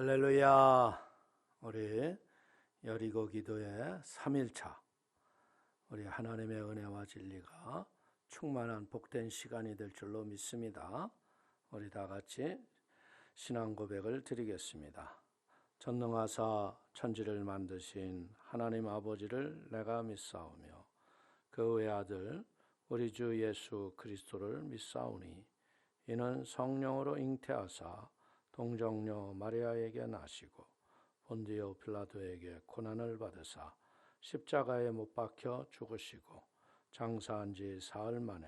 할렐루야. 우리 여리고 기도의 3일차, 우리 하나님의 은혜와 진리가 충만한 복된 시간이 될 줄로 믿습니다. 우리 다 같이 신앙 고백을 드리겠습니다. 전능하사 천지를 만드신 하나님 아버지를 내가 믿사오며 그 외아들 우리 주 예수 그리스도를 믿사오니 이는 성령으로 잉태하사 동정녀 마리아에게 나시고 본디오 빌라도에게 고난을 받으사 십자가에 못 박혀 죽으시고 장사한 지 사흘 만에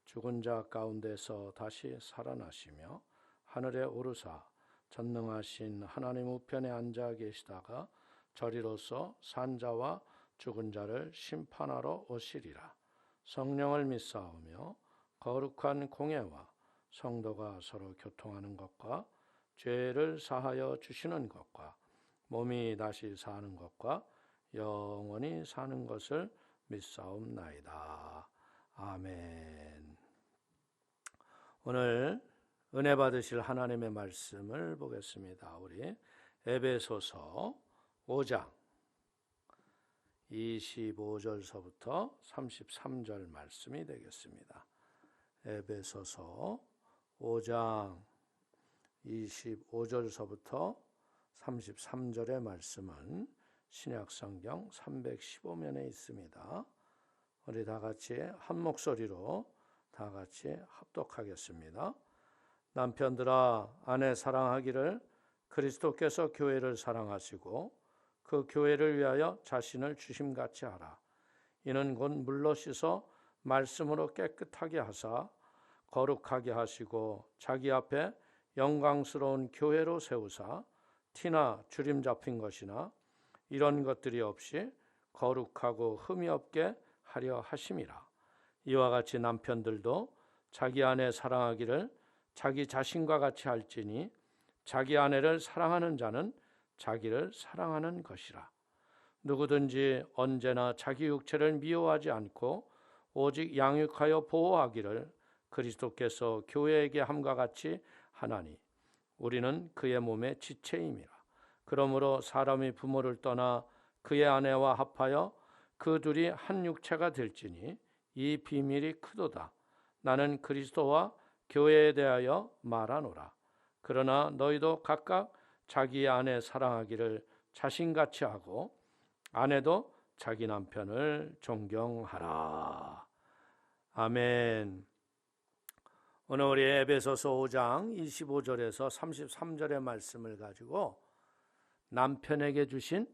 죽은 자 가운데서 다시 살아나시며 하늘에 오르사 전능하신 하나님 우편에 앉아 계시다가 저리로서 산 자와 죽은 자를 심판하러 오시리라. 성령을 믿사오며 거룩한 공예와 성도가 서로 교통하는 것과 죄를 사하여 주시는 것과 몸이 다시 사는 것과 영원히 사는 것을 믿사옵나이다. 아멘. 오늘 은혜 받으실 하나님의 말씀을 보겠습니다. 우리 에베소서 5장 25절서부터 33절 말씀이 되겠습니다. 에베소서 5장 25절서부터 33절의 말씀은 신약성경 315면에 있습니다. 우리 다 같이 한 목소리로 다 같이 합독하겠습니다. 남편들아, 아내 사랑하기를 그리스도께서 교회를 사랑하시고 그 교회를 위하여 자신을 주심같이 하라. 이는 곧 물로 씻어 말씀으로 깨끗하게 하사 거룩하게 하시고 자기 앞에 영광스러운 교회로 세우사 티나 주림 잡힌 것이나 이런 것들이 없이 거룩하고 흠이 없게 하려 하심이라. 이와 같이 남편들도 자기 아내 사랑하기를 자기 자신과 같이 할지니 자기 아내를 사랑하는 자는 자기를 사랑하는 것이라. 누구든지 언제나 자기 육체를 미워하지 않고 오직 양육하여 보호하기를 그리스도께서 교회에게 함과 같이 하나니 우리는 그의 몸의 지체임이라. 그러므로 사람이 부모를 떠나 그의 아내와 합하여 그 둘이 한 육체가 될지니 이 비밀이 크도다. 나는 그리스도와 교회에 대하여 말하노라. 그러나 너희도 각각 자기 아내 사랑하기를 자신같이 하고 아내도 자기 남편을 존경하라. 아멘. 오늘 우리 에베소서 5장 25절에서 33절의 말씀을 가지고 남편에게 주신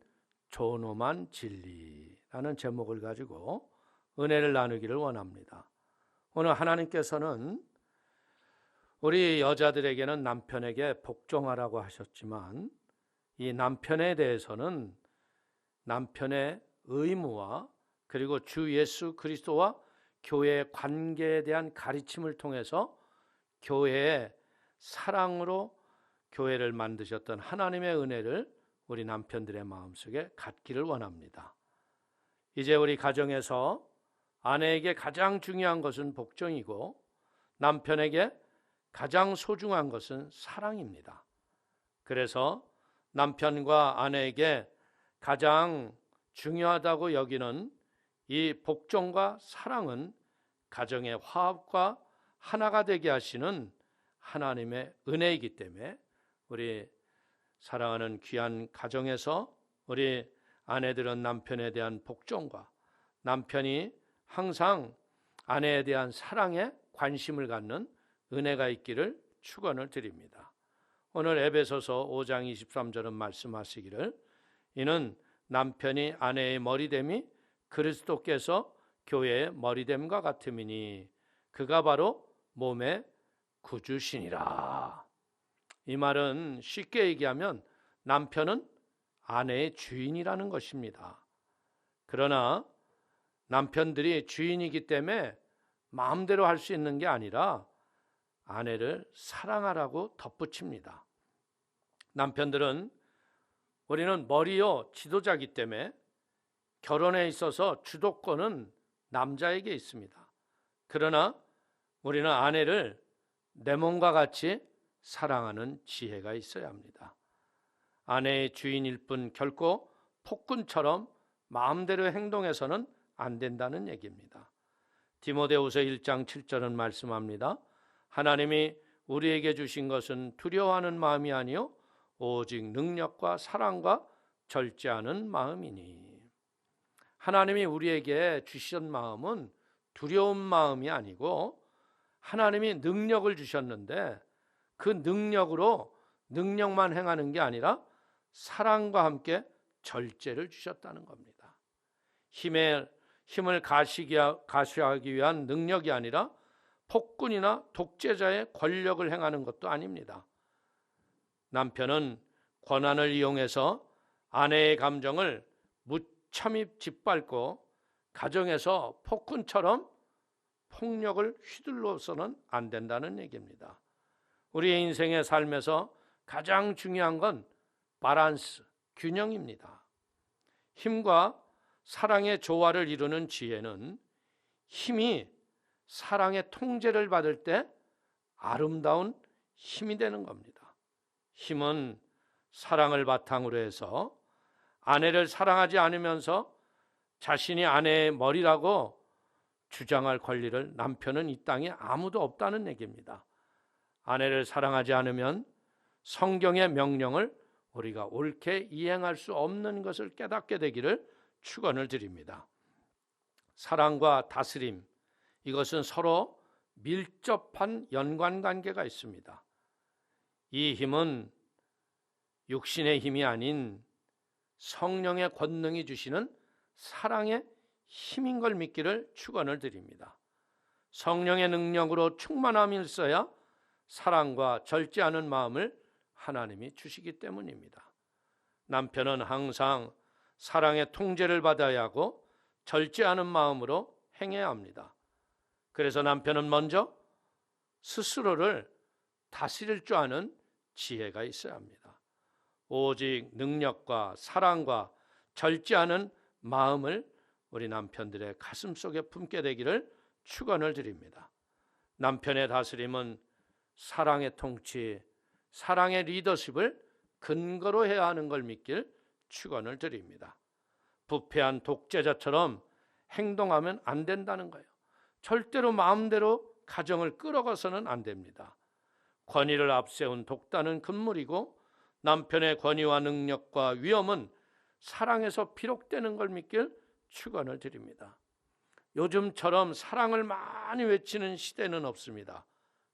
존엄한 진리라는 제목을 가지고 은혜를 나누기를 원합니다. 오늘 하나님께서는 우리 여자들에게는 남편에게 복종하라고 하셨지만 이 남편에 대해서는 남편의 의무와 그리고 주 예수 그리스도와 교회의 관계에 대한 가르침을 통해서 교회의 사랑으로 교회를 만드셨던 하나님의 은혜를 우리 남편들의 마음속에 갖기를 원합니다. 이제 우리 가정에서 아내에게 가장 중요한 것은 복종이고 남편에게 가장 소중한 것은 사랑입니다. 그래서 남편과 아내에게 가장 중요하다고 여기는 이 복종과 사랑은 가정의 화합과 하나가 되게 하시는 하나님의 은혜이기 때문에 우리 사랑하는 귀한 가정에서 우리 아내들은 남편에 대한 복종과 남편이 항상 아내에 대한 사랑에 관심을 갖는 은혜가 있기를 축원을 드립니다. 오늘 에베소서 5장 23절은 말씀하시기를 이는 남편이 아내의 머리됨이 그리스도께서 교회의 머리됨과 같음이니 그가 바로 몸의 구주시니라. 이 말은 쉽게 얘기하면 남편은 아내의 주인이라는 것입니다. 그러나 남편들이 주인이기 때문에 마음대로 할 수 있는 게 아니라 아내를 사랑하라고 덧붙입니다. 남편들은 우리는 머리요 지도자이기 때문에 결혼에 있어서 주도권은 남자에게 있습니다. 그러나 우리는 아내를 내 몸과 같이 사랑하는 지혜가 있어야 합니다. 아내의 주인일 뿐 결코 폭군처럼 마음대로 행동해서는 안 된다는 얘기입니다. 디모데후서 1장 7절은 말씀합니다. 하나님이 우리에게 주신 것은 두려워하는 마음이 아니요 오직 능력과 사랑과 절제하는 마음이니. 하나님이 우리에게 주신 마음은 두려운 마음이 아니고 하나님이 능력을 주셨는데 그 능력으로 능력만 행하는 게 아니라 사랑과 함께 절제를 주셨다는 겁니다. 힘을 가시하기 위한 능력이 아니라 폭군이나 독재자의 권력을 행하는 것도 아닙니다. 남편은 권한을 이용해서 아내의 감정을 무참히 짓밟고 가정에서 폭군처럼 폭력을 휘둘러서는 안 된다는 얘기입니다. 우리의 인생의 삶에서 가장 중요한 건 밸런스, 균형입니다. 힘과 사랑의 조화를 이루는 지혜는 힘이 사랑의 통제를 받을 때 아름다운 힘이 되는 겁니다. 힘은 사랑을 바탕으로 해서 아내를 사랑하지 않으면서 자신이 아내의 머리라고 주장할 권리를 남편은 이 땅에 아무도 없다는 얘기입니다. 아내를 사랑하지 않으면 성경의 명령을 우리가 옳게 이행할 수 없는 것을 깨닫게 되기를 축원을 드립니다. 사랑과 다스림, 이것은 서로 밀접한 연관관계가 있습니다. 이 힘은 육신의 힘이 아닌 성령의 권능이 주시는 사랑의 힘인 걸 믿기를 축원을 드립니다. 성령의 능력으로 충만함이 있어야 사랑과 절제하는 마음을 하나님이 주시기 때문입니다. 남편은 항상 사랑의 통제를 받아야 하고 절제하는 마음으로 행해야 합니다. 그래서 남편은 먼저 스스로를 다스릴 줄 아는 지혜가 있어야 합니다. 오직 능력과 사랑과 절제하는 마음을 우리 남편들의 가슴 속에 품게 되기를 축원을 드립니다. 남편의 다스림은 사랑의 통치, 사랑의 리더십을 근거로 해야 하는 걸 믿길 축원을 드립니다. 부패한 독재자처럼 행동하면 안 된다는 거예요. 절대로 마음대로 가정을 끌어가서는 안 됩니다. 권위를 앞세운 독단은 금물이고 남편의 권위와 능력과 위엄은 사랑에서 비롯되는 걸 믿길 축원을 드립니다. 요즘처럼 사랑을 많이 외치는 시대는 없습니다.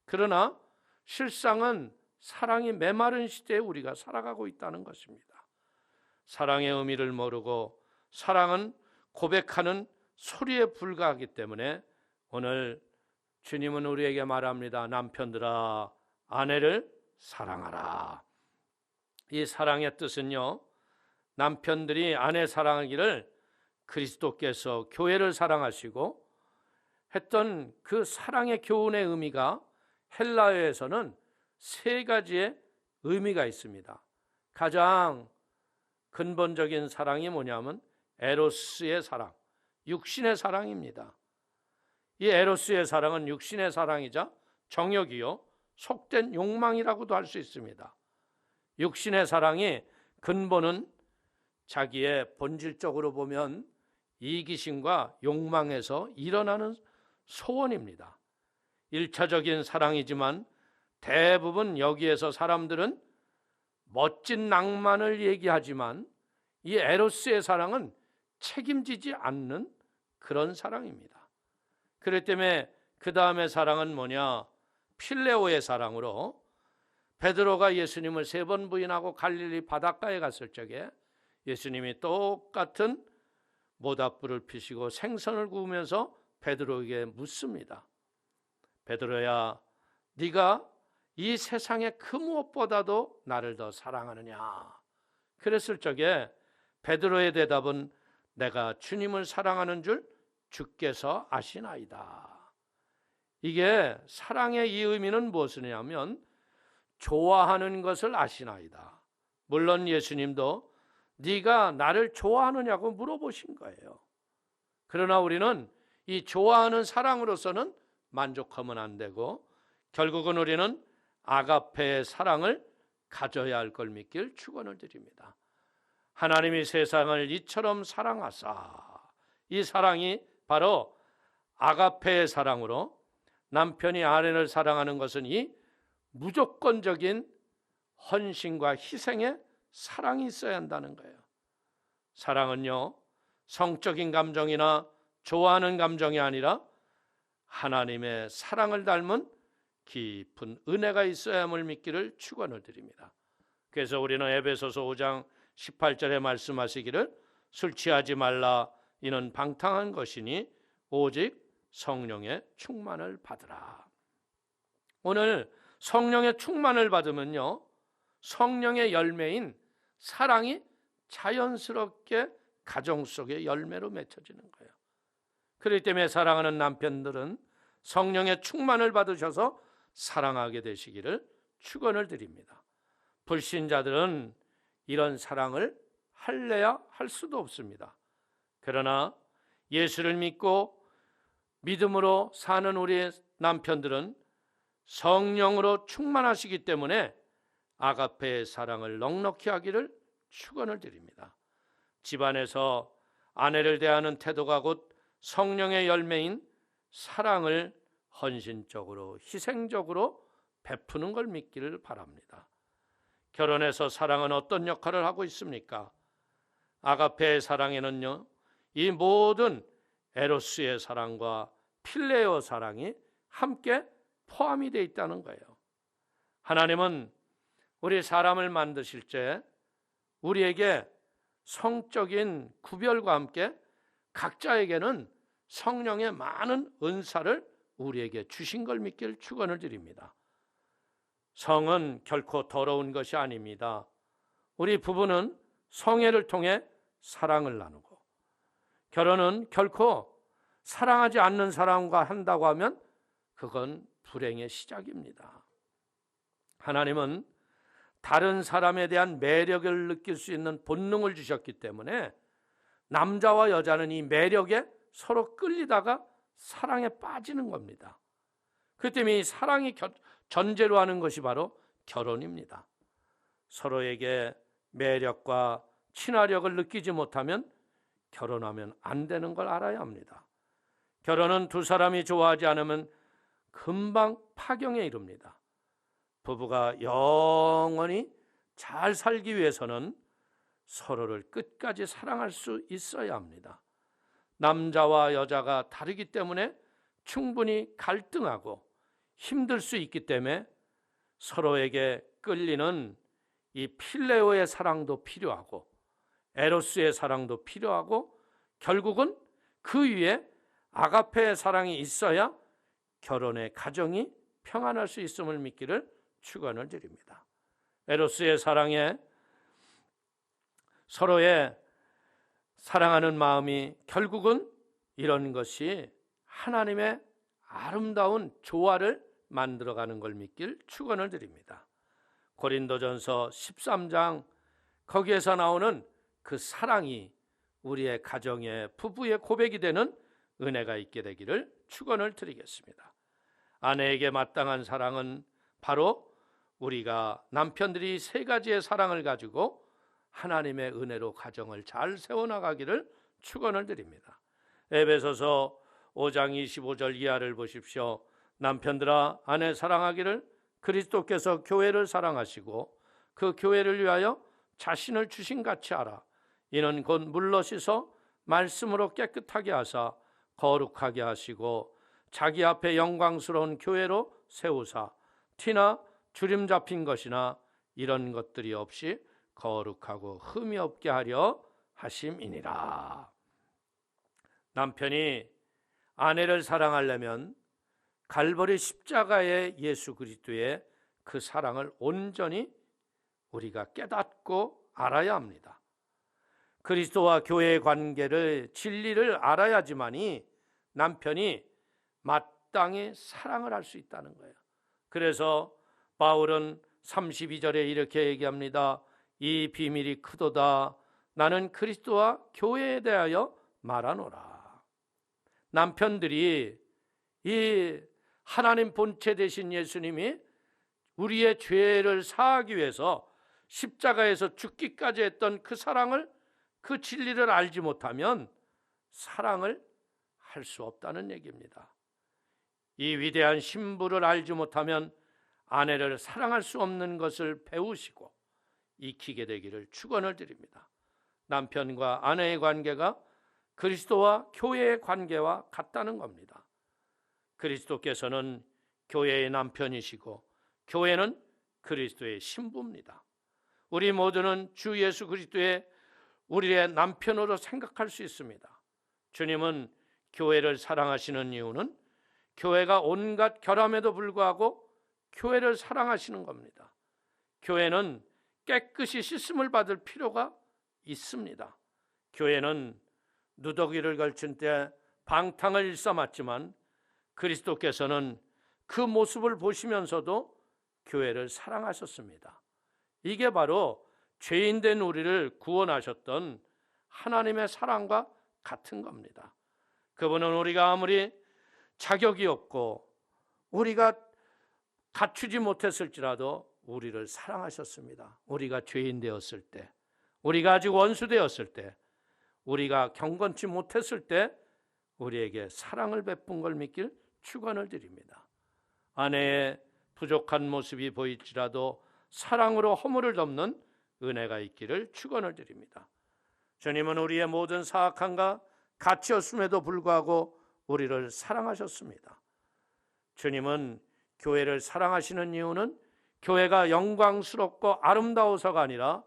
그러나 실상은 사랑이 메마른 시대에 우리가 살아가고 있다는 것입니다. 사랑의 의미를 모르고 사랑은 고백하는 소리에 불과하기 때문에 오늘 주님은 우리에게 말합니다. 남편들아, 아내를 사랑하라. 이 사랑의 뜻은요, 남편들이 아내 사랑하기를 그리스도께서 교회를 사랑하시고 했던 그 사랑의 교훈의 의미가 헬라어에서는 세 가지의 의미가 있습니다. 가장 근본적인 사랑이 뭐냐면 에로스의 사랑, 육신의 사랑입니다. 이 에로스의 사랑은 육신의 사랑이자 정욕이요, 속된 욕망이라고도 할 수 있습니다. 육신의 사랑이 근본은 자기의 본질적으로 보면 이기심과 욕망에서 일어나는 소원입니다. 1차적인 사랑이지만 대부분 여기에서 사람들은 멋진 낭만을 얘기하지만 이 에로스의 사랑은 책임지지 않는 그런 사랑입니다. 그렇기 때문에 그 다음에 사랑은 뭐냐? 필레오의 사랑으로 베드로가 예수님을 3번 부인하고 갈릴리 바닷가에 갔을 적에 예수님이 똑같은 모닥불을 피시고 생선을 구우면서 베드로에게 묻습니다. 베드로야, 네가 이 세상의 그 무엇보다도 나를 더 사랑하느냐? 그랬을 적에 베드로의 대답은 내가 주님을 사랑하는 줄 주께서 아시나이다. 이게 사랑의 이 의미는 무엇이냐면 좋아하는 것을 아시나이다. 물론 예수님도 네가 나를 좋아하느냐고 물어보신 거예요. 그러나 우리는 이 좋아하는 사랑으로서는 만족하면 안 되고 결국은 우리는 아가페의 사랑을 가져야 할 걸 믿길 축원을 드립니다. 하나님이 세상을 이처럼 사랑하사, 이 사랑이 바로 아가페의 사랑으로, 남편이 아내를 사랑하는 것은 이 무조건적인 헌신과 희생의 사랑이 있어야 한다는 거예요. 사랑은요, 성적인 감정이나 좋아하는 감정이 아니라 하나님의 사랑을 닮은 깊은 은혜가 있어야함을 믿기를 축원을 드립니다. 그래서 우리는 에베소서 5장 18절에 말씀하시기를 술 취하지 말라, 이는 방탕한 것이니 오직 성령의 충만을 받으라. 오늘 성령의 충만을 받으면요, 성령의 열매인 사랑이 자연스럽게 가정 속의 열매로 맺혀지는 거예요. 그렇기 때문에 사랑하는 남편들은 성령의 충만을 받으셔서 사랑하게 되시기를 축원을 드립니다. 불신자들은 이런 사랑을 할래야 할 수도 없습니다. 그러나 예수를 믿고 믿음으로 사는 우리의 남편들은 성령으로 충만하시기 때문에 아가페의 사랑을 넉넉히 하기를 축원을 드립니다. 집안에서 아내를 대하는 태도가 곧 성령의 열매인 사랑을 헌신적으로 희생적으로 베푸는 걸 믿기를 바랍니다. 결혼해서 사랑은 어떤 역할을 하고 있습니까? 아가페의 사랑에는요, 이 모든 에로스의 사랑과 필레오 사랑이 함께 포함이 되어 있다는 거예요. 하나님은 우리 사람을 만드실 때 우리에게 성적인 구별과 함께 각자에게는 성령의 많은 은사를 우리에게 주신 걸 믿길 축원을 드립니다. 성은 결코 더러운 것이 아닙니다. 우리 부부는 성애를 통해 사랑을 나누고, 결혼은 결코 사랑하지 않는 사람과 한다고 하면 그건 불행의 시작입니다. 하나님은 다른 사람에 대한 매력을 느낄 수 있는 본능을 주셨기 때문에 남자와 여자는 이 매력에 서로 끌리다가 사랑에 빠지는 겁니다. 그 때문에 이 사랑이 전제로 하는 것이 바로 결혼입니다. 서로에게 매력과 친화력을 느끼지 못하면 결혼하면 안 되는 걸 알아야 합니다. 결혼은 두 사람이 좋아하지 않으면 금방 파경에 이릅니다. 부부가 영원히 잘 살기 위해서는 서로를 끝까지 사랑할 수 있어야 합니다. 남자와 여자가 다르기 때문에 충분히 갈등하고 힘들 수 있기 때문에 서로에게 끌리는 이 필레오의 사랑도 필요하고 에로스의 사랑도 필요하고, 결국은 그 위에 아가페의 사랑이 있어야 결혼의 가정이 평안할 수 있음을 믿기를 축원을 드립니다. 에로스의 사랑에 서로의 사랑하는 마음이 결국은 이런 것이 하나님의 아름다운 조화를 만들어가는 걸 믿길 축원을 드립니다. 고린도전서 13장 거기에서 나오는 그 사랑이 우리의 가정의 부부의 고백이 되는 은혜가 있게 되기를 축원을 드리겠습니다. 아내에게 마땅한 사랑은 바로 우리가 남편들이 세 가지의 사랑을 가지고 하나님의 은혜로 가정을 잘 세워나가기를 축원을 드립니다. 에베소서 5장 25절 이하를 보십시오. 남편들아, 아내 사랑하기를 그리스도께서 교회를 사랑하시고 그 교회를 위하여 자신을 주신 같이 하라. 이는 곧 물로 씻어 말씀으로 깨끗하게 하사 거룩하게 하시고 자기 앞에 영광스러운 교회로 세우사 티나 주림 잡힌 것이나 이런 것들이 없이 거룩하고 흠이 없게 하려 하심이니라. 남편이 아내를 사랑하려면 갈보리 십자가의 예수 그리스도의 그 사랑을 온전히 우리가 깨닫고 알아야 합니다. 그리스도와 교회의 관계를, 진리를 알아야지만이 남편이 마땅히 사랑을 할 수 있다는 거예요. 그래서 바울은 32절에 이렇게 얘기합니다. 이 비밀이 크도다. 나는 그리스도와 교회에 대하여 말하노라. 남편들이 이 하나님 본체 되신 예수님이 우리의 죄를 사하기 위해서 십자가에서 죽기까지 했던 그 사랑을, 그 진리를 알지 못하면 사랑을 할 수 없다는 얘기입니다. 이 위대한 신부를 알지 못하면 아내를 사랑할 수 없는 것을 배우시고 익히게 되기를 축원을 드립니다. 남편과 아내의 관계가 그리스도와 교회의 관계와 같다는 겁니다. 그리스도께서는 교회의 남편이시고 교회는 그리스도의 신부입니다. 우리 모두는 주 예수 그리스도의 우리의 남편으로 생각할 수 있습니다. 주님은 교회를 사랑하시는 이유는 교회가 온갖 결함에도 불구하고 교회를 사랑하시는 겁니다. 교회는 깨끗이 씻음을 받을 필요가 있습니다. 교회는 누더기를 걸친 때 방탕을 일삼았지만 그리스도께서는 그 모습을 보시면서도 교회를 사랑하셨습니다. 이게 바로 죄인된 우리를 구원하셨던 하나님의 사랑과 같은 겁니다. 그분은 우리가 아무리 자격이 없고 우리가 갖추지 못했을지라도 우리를 사랑하셨습니다. 우리가 죄인 되었을 때, 우리가 아직 원수 되었을 때, 우리가 경건치 못했을 때 우리에게 사랑을 베푼 걸 믿길 축원을 드립니다. 아내의 부족한 모습이 보일지라도 사랑으로 허물을 덮는 은혜가 있기를 축원을 드립니다. 주님은 우리의 모든 사악함과 가치였음에도 불구하고 우리를 사랑하셨습니다. 주님은 교회를 사랑하시는 이유는 교회가 영광스럽고 아름다워서가 아니라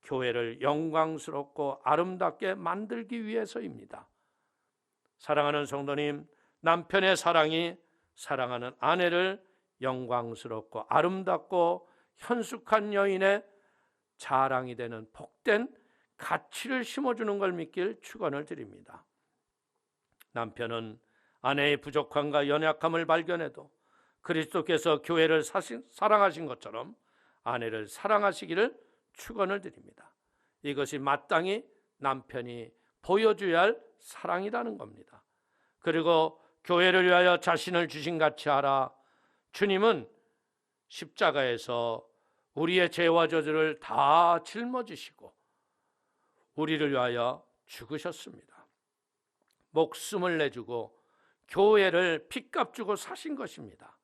교회를 영광스럽고 아름답게 만들기 위해서입니다. 사랑하는 성도님, 남편의 사랑이 사랑하는 아내를 영광스럽고 아름답고 현숙한 여인의 자랑이 되는 복된 가치를 심어주는 걸 믿길 축원을 드립니다. 남편은 아내의 부족함과 연약함을 발견해도 그리스도께서 교회를 사랑하신 것처럼 아내를 사랑하시기를 축원을 드립니다. 이것이 마땅히 남편이 보여줘야 할 사랑이라는 겁니다. 그리고 교회를 위하여 자신을 주신 같이 하라. 주님은 십자가에서 우리의 죄와 저주를 다 짊어지시고 우리를 위하여 죽으셨습니다. 목숨을 내주고 교회를 핏값 주고 사신 것입니다.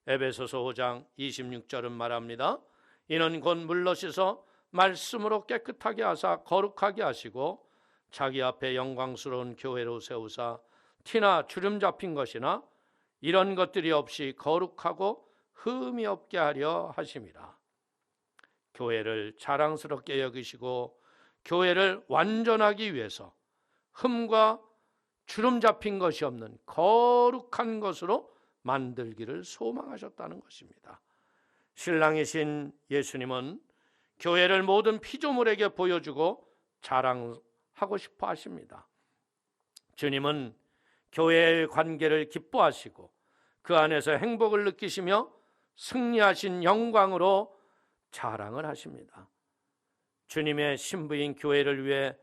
에베소서 5장 26절은 말합니다. 이는 곧 물로 씻어 말씀으로 깨끗하게 하사 거룩하게 하시고 자기 앞에 영광스러운 교회로 세우사 티나 주름 잡힌 것이나 이런 것들이 없이 거룩하고 흠이 없게 하려 하심이라. 교회를 자랑스럽게 여기시고 교회를 완전하기 위해서 흠과 주름 잡힌 것이 없는 거룩한 것으로 만들기를 소망하셨다는 것입니다. 신랑이신 예수님은 교회를 모든 피조물에게 보여주고 자랑하고 싶어 하십니다. 주님은 교회의 관계를 기뻐하시고 그 안에서 행복을 느끼시며 승리하신 영광으로 자랑을 하십니다. 주님의 신부인 교회를 위해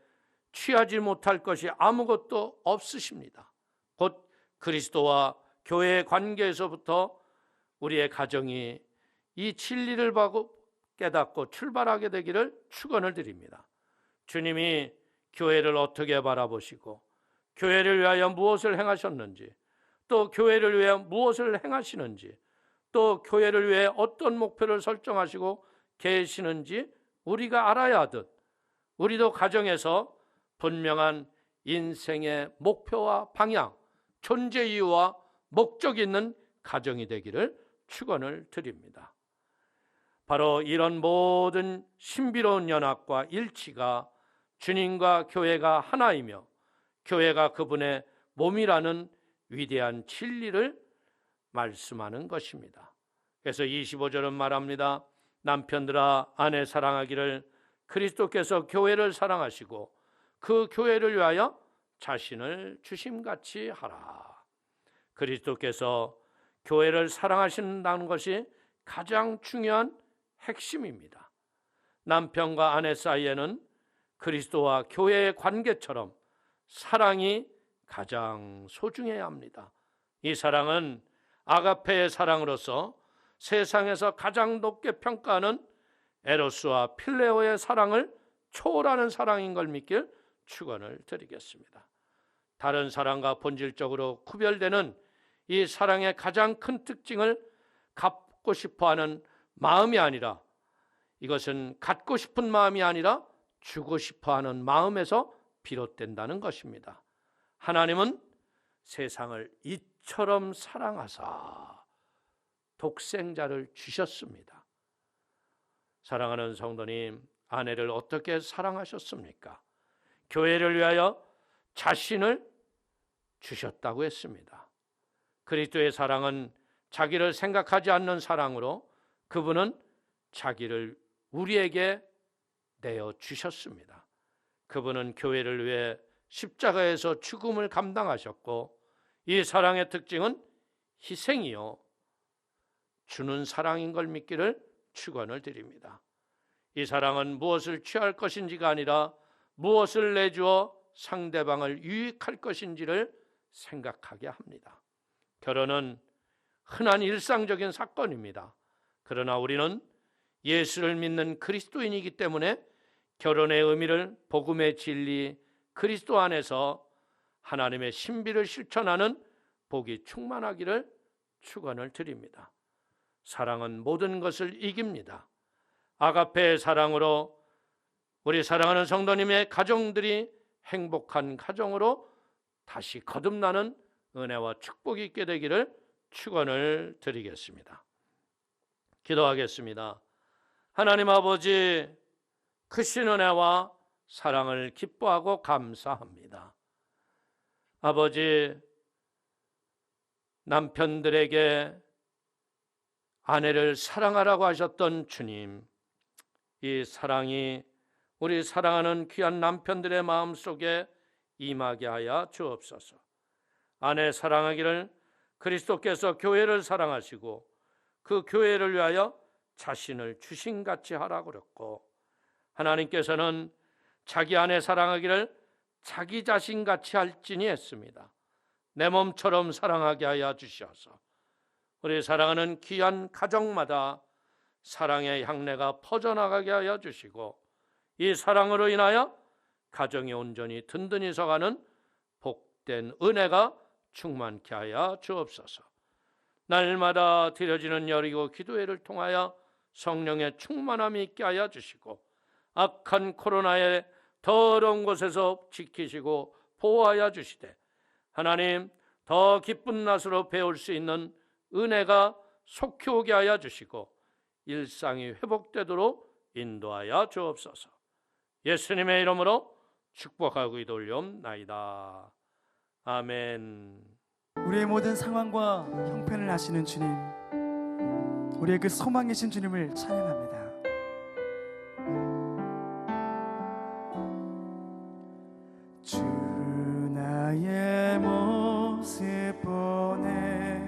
취하지 못할 것이 아무것도 없으십니다. 곧 그리스도와 교회의 관계에서부터 우리의 가정이 이 진리를 깨닫고 출발하게 되기를 축원을 드립니다. 주님이 교회를 어떻게 바라보시고 교회를 위하여 무엇을 행하셨는지, 또 교회를 위해 무엇을 행하시는지, 또 교회를 위해 어떤 목표를 설정하시고 계시는지 우리가 알아야 하듯 우리도 가정에서 분명한 인생의 목표와 방향, 존재 이유와 목적이 있는 가정이 되기를 축원을 드립니다. 바로 이런 모든 신비로운 연합과 일치가 주님과 교회가 하나이며 교회가 그분의 몸이라는 위대한 진리를 말씀하는 것입니다. 그래서 25절은 말합니다. 남편들아 아내 사랑하기를 그리스도께서 교회를 사랑하시고 그 교회를 위하여 자신을 주심같이 하라. 그리스도께서 교회를 사랑하신다는 것이 가장 중요한 핵심입니다. 남편과 아내 사이에는 그리스도와 교회의 관계처럼 사랑이 가장 소중해야 합니다. 이 사랑은 아가페의 사랑으로서 세상에서 가장 높게 평가하는 에로스와 필레오의 사랑을 초월하는 사랑인 걸 믿길 축원을 드리겠습니다. 다른 사랑과 본질적으로 구별되는 이 사랑의 가장 큰 특징을 갖고 싶어하는 마음이 아니라, 이것은 갖고 싶은 마음이 아니라 주고 싶어하는 마음에서 비롯된다는 것입니다. 하나님은 세상을 이처럼 사랑하사 독생자를 주셨습니다. 사랑하는 성도님, 아내를 어떻게 사랑하셨습니까? 교회를 위하여 자신을 주셨다고 했습니다. 그리스도의 사랑은 자기를 생각하지 않는 사랑으로 그분은 자기를 우리에게 내어 주셨습니다. 그분은 교회를 위해 십자가에서 죽음을 감당하셨고, 이 사랑의 특징은 희생이요 주는 사랑인 걸 믿기를 축원을 드립니다. 이 사랑은 무엇을 취할 것인지가 아니라 무엇을 내주어 상대방을 유익할 것인지를 생각하게 합니다. 결혼은 흔한 일상적인 사건입니다. 그러나 우리는 예수를 믿는 그리스도인이기 때문에 결혼의 의미를 복음의 진리 그리스도 안에서 하나님의 신비를 실천하는 복이 충만하기를 축원을 드립니다. 사랑은 모든 것을 이깁니다. 아가페의 사랑으로 우리 사랑하는 성도님의 가정들이 행복한 가정으로 다시 거듭나는 은혜와 축복이 있게 되기를 축원을 드리겠습니다. 기도하겠습니다. 하나님 아버지, 크신 은혜와 사랑을 기뻐하고 감사합니다. 아버지, 남편들에게 아내를 사랑하라고 하셨던 주님, 이 사랑이 우리 사랑하는 귀한 남편들의 마음속에 임하게 하여 주옵소서. 아내 사랑하기를 그리스도께서 교회를 사랑하시고 그 교회를 위하여 자신을 주신같이 하라고 그랬고, 하나님께서는 자기 아내 사랑하기를 자기 자신같이 할지니 했습니다. 내 몸처럼 사랑하게 하여 주셔서 우리 사랑하는 귀한 가정마다 사랑의 향내가 퍼져나가게 하여 주시고, 이 사랑으로 인하여 가정이 온전히 든든히 서가는 복된 은혜가 충만케 하여 주옵소서. 날마다 드려지는 여리고 기도회를 통하여 성령의 충만함이 있게 하여 주시고, 악한 코로나의 더러운 곳에서 지키시고 보호하여 주시되, 하나님 더 기쁜 낫으로 배울 수 있는 은혜가 속히 오게 하여 주시고 일상이 회복되도록 인도하여 주옵소서. 예수님의 이름으로 축복하고 기도올리옵나이다. 아멘. 우리의 모든 상황과 형편을 아시는 주님, 우리의 그 소망이신 주님을 찬양합니다. 주 나의 모습 보내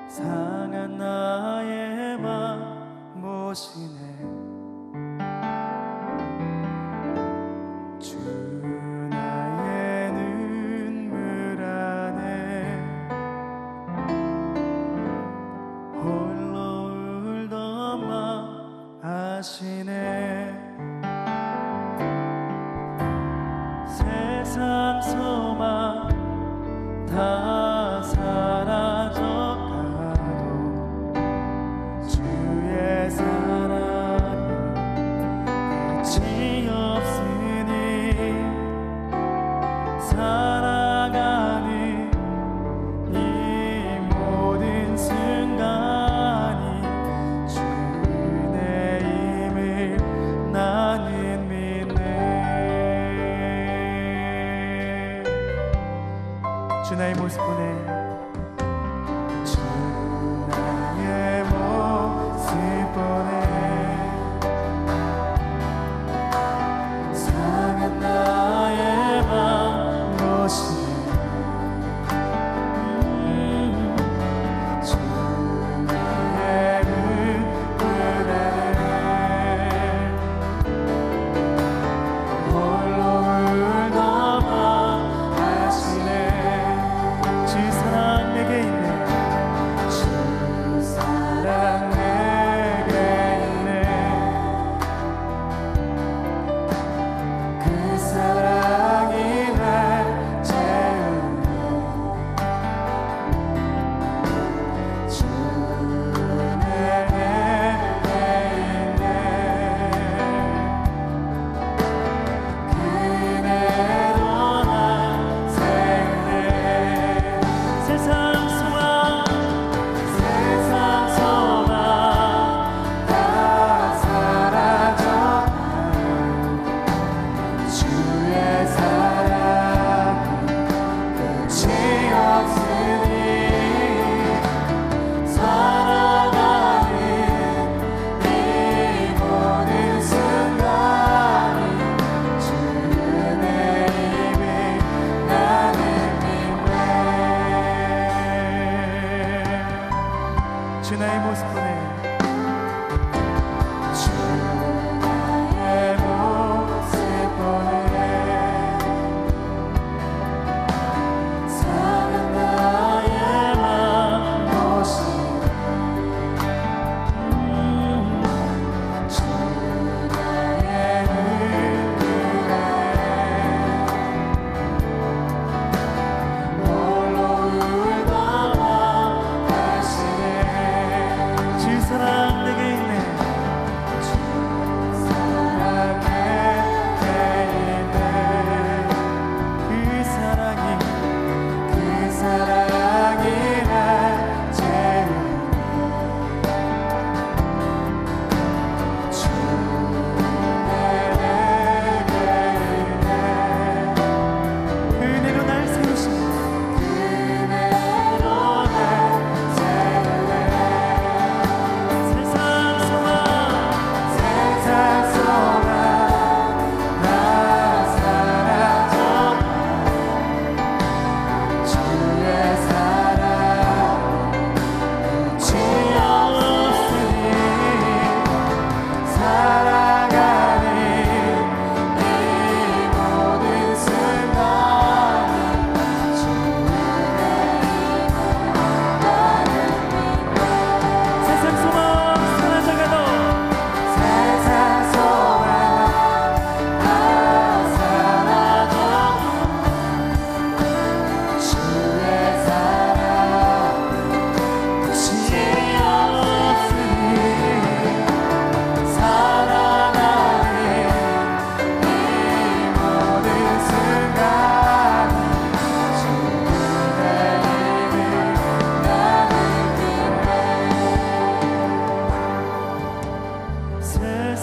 상한 나의 맘 모시네. 주 나의 눈물 안에 홀로 울던 맘 아시네. 세상 소망 다 사라져가도 주의 사랑이 끝이 없으니 살아가는 이 모든 순간이 주의 힘을 나는 믿네. 주 나의 모습 보내 주 나의 모습 보내 상한 나의 맘 모시네. 주 나의 눈물 안에 홀로 울던 맘 아시네. 주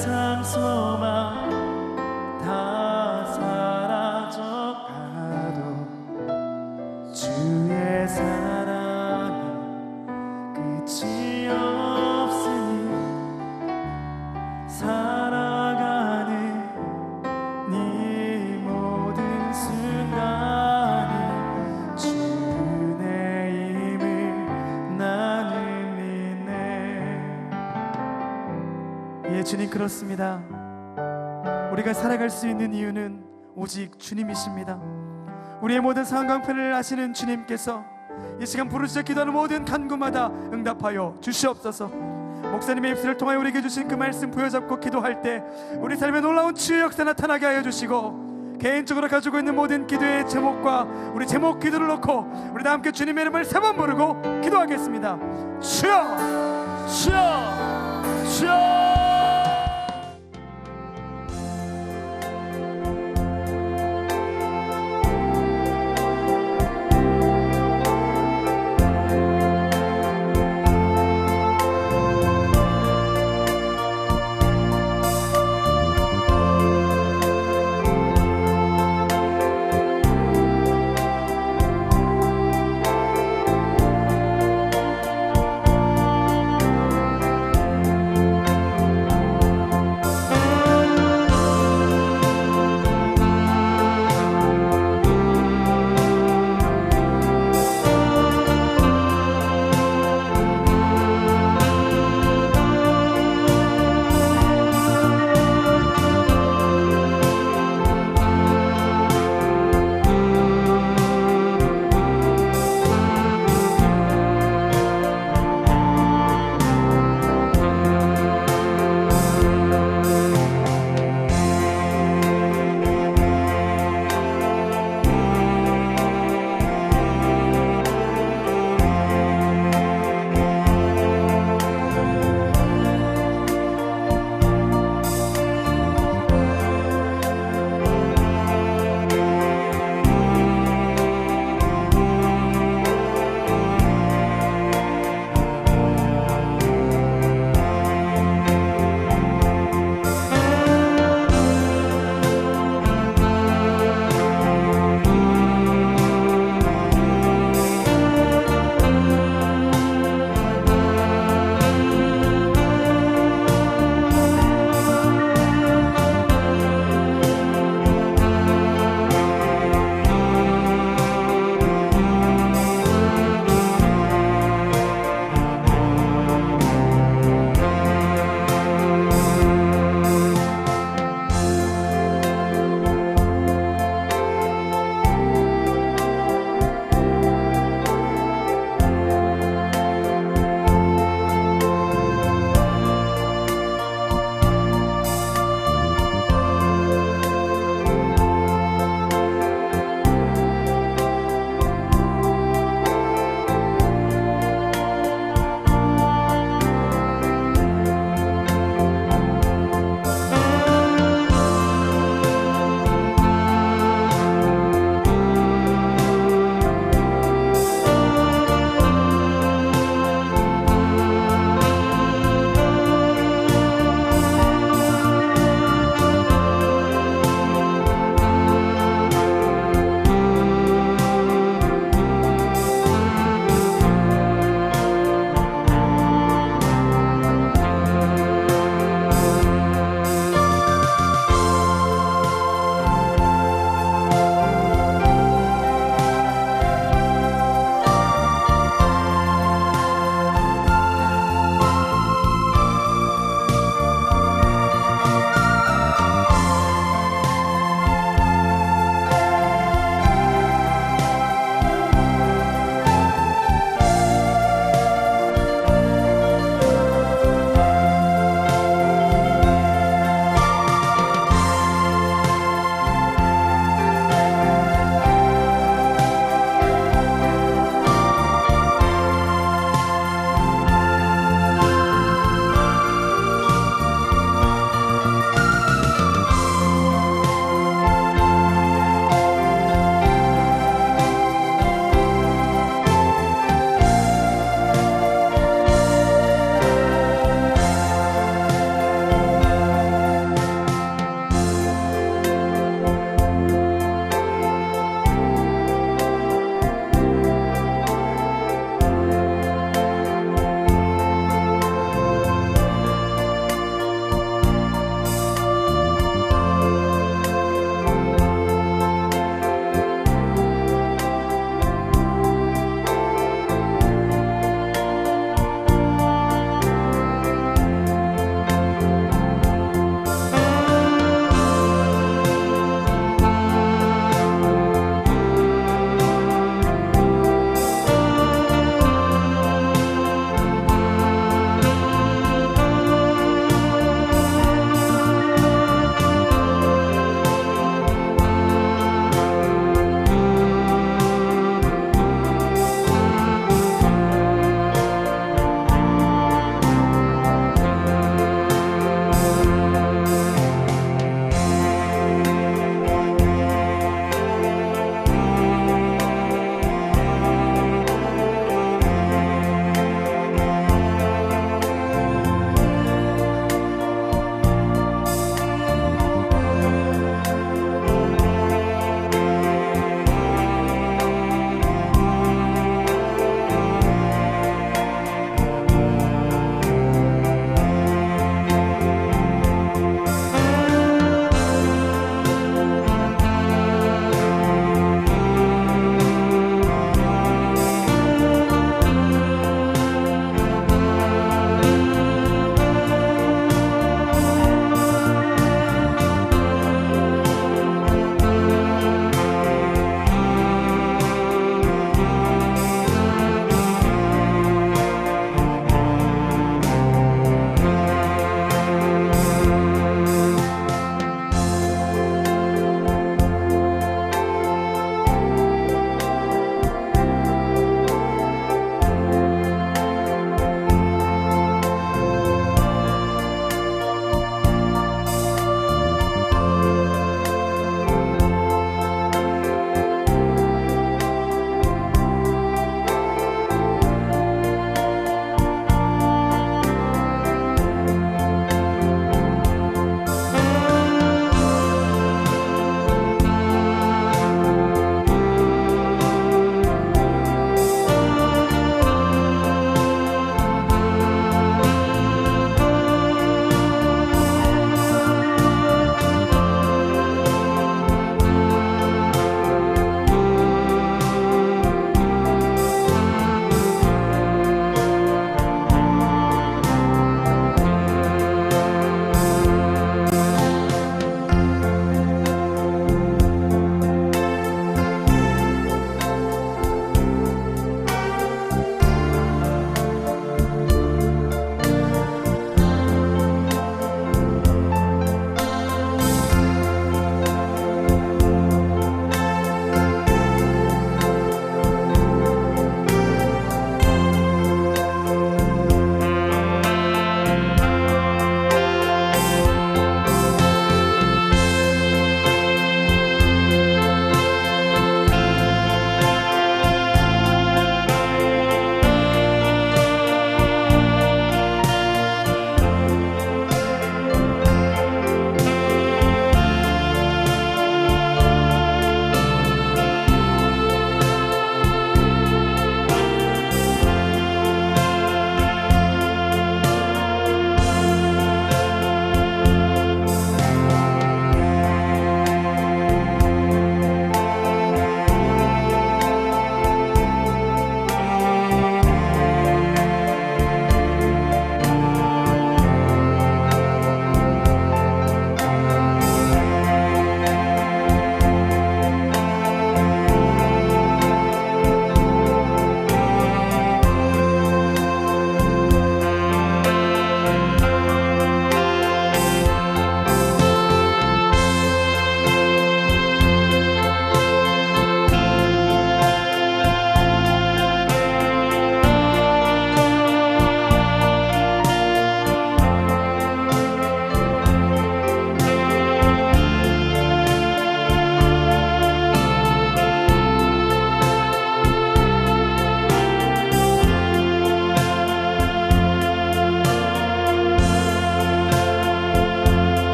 세상 소망 다 사라져가도 주의 사랑이 끝이 없으니 살아가는 이 모든 순간이 주의 힘을 나는 믿네. 예, 주님 그렇습니다. 우리가 살아갈 수 있는 이유는 오직 주님이십니다. 우리의 모든 상황 형편을 아시는 주님께서 이 시간 부르짖어 기도하는 모든 간구마다 응답하여 주시옵소서. 목사님의 입술을 통하여 우리에게 주신 그 말씀 부여잡고 기도할 때 우리 삶에 놀라운 치유의 역사 나타나게 하여 주시고, 개인적으로 가지고 있는 모든 기도의 제목과 우리 제목 기도를 놓고 우리 다 함께 주님의 이름을 3번 부르고 기도하겠습니다. 주여, 주여, 주여.